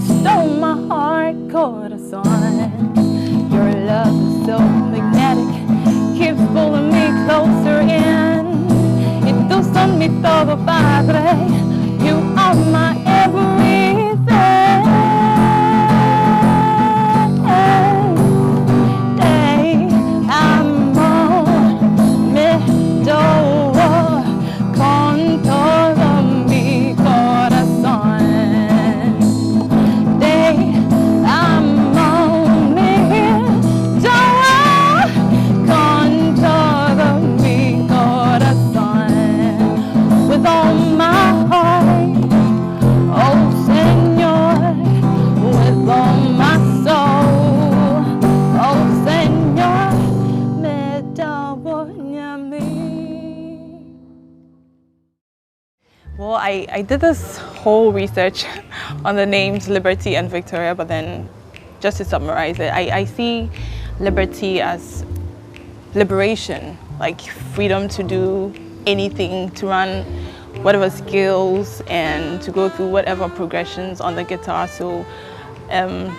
stole my heart, corazón. Your love is so magnetic, keeps pulling me closer in. Y tú son mi todo, Padre. You are my everything. Amo, me doy con todo mi corazón. Amo, me doy con todo mi corazón. With all my heart, oh Señor, with all my soul, oh Señor, me doy a mí. Well, I did this whole research on the names Liberty and Victoria, but then just to summarize it, I see liberty as liberation, like freedom to do anything, to run whatever skills and to go through whatever progressions on the guitar. So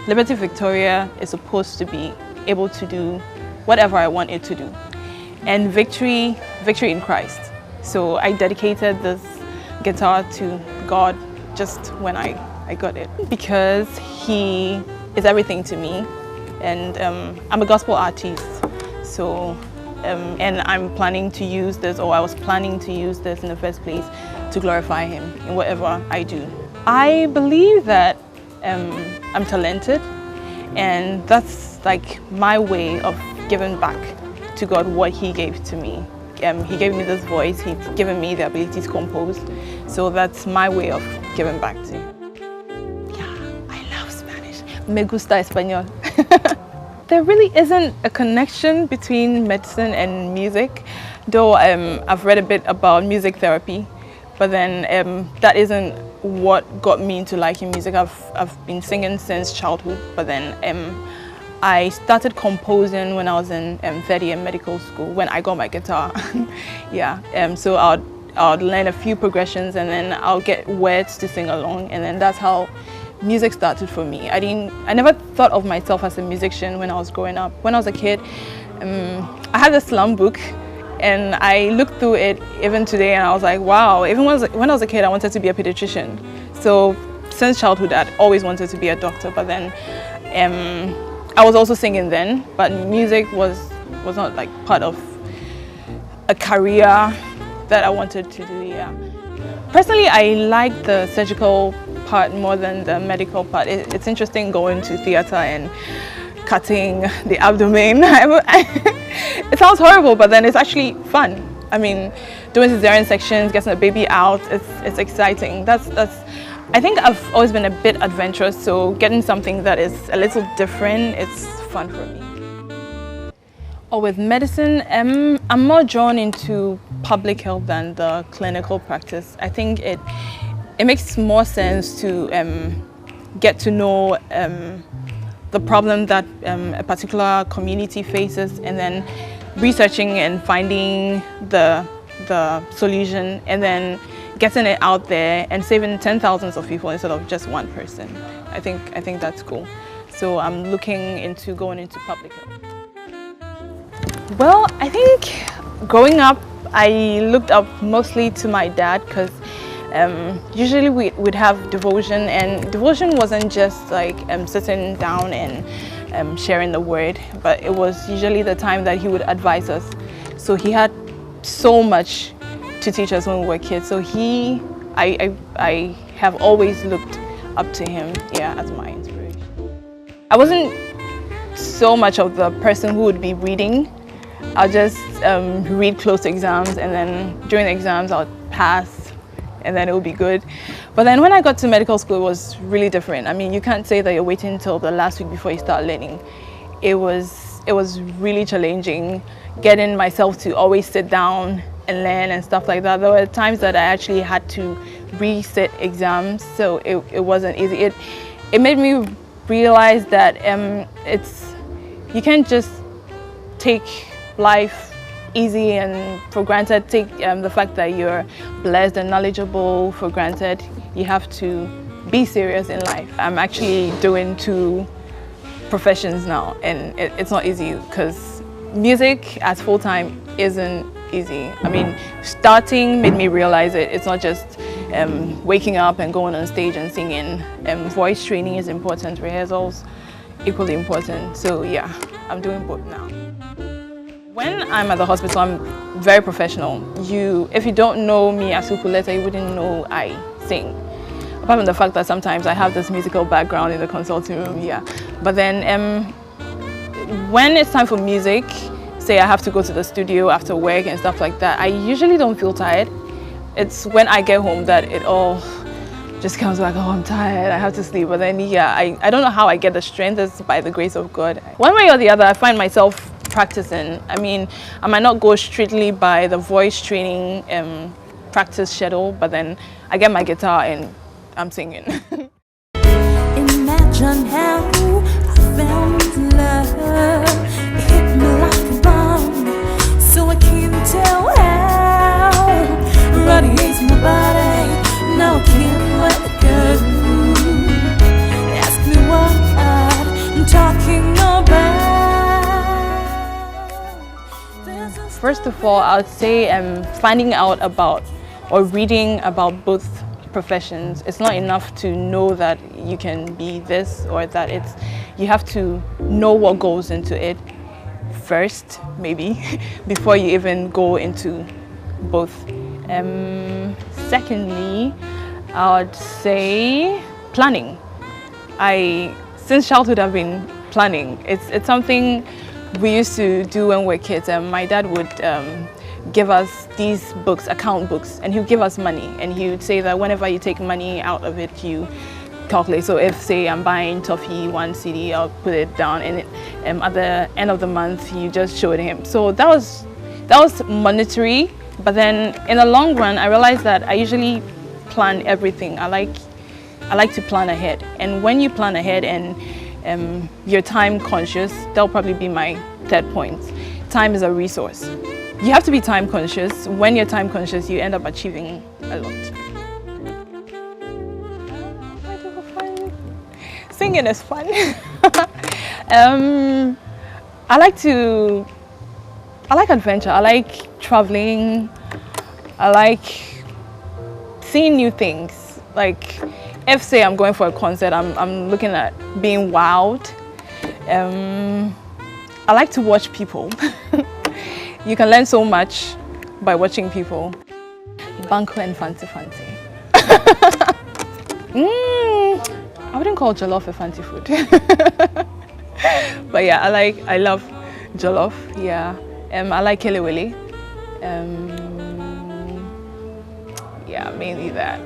Liberty Victoria is supposed to be able to do whatever I want it to do. And victory in Christ. So I dedicated this guitar to God just when I got it, because He is everything to me, and I'm a gospel artist. So and I'm planning to use this, or I was planning to use this in the first place to glorify Him in whatever I do. I believe that I'm talented, and that's like my way of giving back to God what He gave to me. He gave me this voice, He's given me the ability to compose, so that's my way of giving back to Him. Yeah, I love Spanish. Me gusta español. There really isn't a connection between medicine and music, though I've read a bit about music therapy, but then that isn't what got me into liking music. I've been singing since childhood, but then I started composing when I was in third year medical school, when I got my guitar. Yeah, so I'll learn a few progressions and then I'll get words to sing along, and then that's how music started for me. I never thought of myself as a musician when I was growing up. When I was a kid, I had a slum book and I looked through it even today and I was like, wow, even when I was a kid I wanted to be a pediatrician. So since childhood I'd always wanted to be a doctor, but then I was also singing then, but music was not like part of a career that I wanted to do. Yeah. Personally, I like the surgical part more than the medical part. It's interesting going to theater and cutting the abdomen. It sounds horrible, but then it's actually fun. I mean, doing cesarean sections, getting a baby out, it's exciting. I think I've always been a bit adventurous, so getting something that is a little different, it's fun for me. Or with medicine, I'm more drawn into public health than the clinical practice. I think it makes more sense to get to know the problem that a particular community faces, and then researching and finding the solution, and then getting it out there and saving 10,000s of people instead of just one person. I think that's cool. So I'm looking into going into public health. Well, I think growing up, I looked up mostly to my dad, because usually we'd have devotion, and devotion wasn't just like sitting down and sharing the word, but it was usually the time that he would advise us. So he had so much to teach us when we were kids. So I have always looked up to him, yeah, as my inspiration. I wasn't so much of the person who would be reading. I'll just read close to exams, and then during the exams I'll pass, and then it will be good. But then when I got to medical school, it was really different. I mean, you can't say that you're waiting until the last week before you start learning. It was really challenging, getting myself to always sit down and learn and stuff like that. There were times that I actually had to resit exams, so it wasn't easy. It made me realize that you can't just take life easy and for granted, take the fact that you're blessed and knowledgeable for granted. You have to be serious in life. I'm actually doing 2 professions now, and it's not easy because music as full-time isn't easy. I mean, starting made me realize it's not just waking up and going on stage and singing. Voice training is important, rehearsals equally important. So yeah, I'm doing both now. When I'm at the hospital, I'm very professional. If you don't know me as Ukulele, you wouldn't know I sing. Apart from the fact that sometimes I have this musical background in the consulting room, yeah. But then when it's time for music, say I have to go to the studio after work and stuff like that, I usually don't feel tired. It's when I get home that it all just comes like, oh, I'm tired, I have to sleep. But then, yeah, I don't know how I get the strength. It's by the grace of God. One way or the other, I find myself practicing. I mean, I might not go strictly by the voice training practice schedule, but then I get my guitar and I'm singing. Imagine how I found love. It hit me like a bomb, so I can't tell how. Radiates my body, now I can't let it go. Ask me what I'm talking about. First of all, I would say finding out about or reading about both professions. It's not enough to know that you can be this or that. You have to know what goes into it first, maybe, before you even go into both. Secondly, I would say planning. Since childhood, I've been planning. It's something we used to do when we were kids. My dad would give us these books, account books, and he would give us money, and he would say that whenever you take money out of it, you calculate. So if, say, I'm buying toffee 1 CD, I'll put it down, and at the end of the month, you just show it to him. So that was monetary. But then in the long run, I realized that I usually plan everything. I like to plan ahead, and when you plan ahead and you're time conscious, that'll probably be my third point. Time is a resource. You have to be time conscious. When you're time conscious, you end up achieving a lot. Singing is fun. I like adventure. I like traveling. I like seeing new things. Like, if, say, I'm going for a concert, I'm looking at being wowed. I like to watch people. You can learn so much by watching people. Banko and fancy. I wouldn't call jollof a fancy food. But yeah, I love jollof. Yeah, I like kelewele. Yeah, mainly that.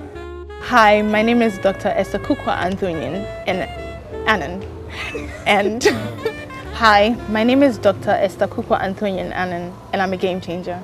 Hi, my name is Dr. Esther Anthonyin and Annan. And hi, my name is Dr. Esther Anthonyin Annan, and I'm a game changer.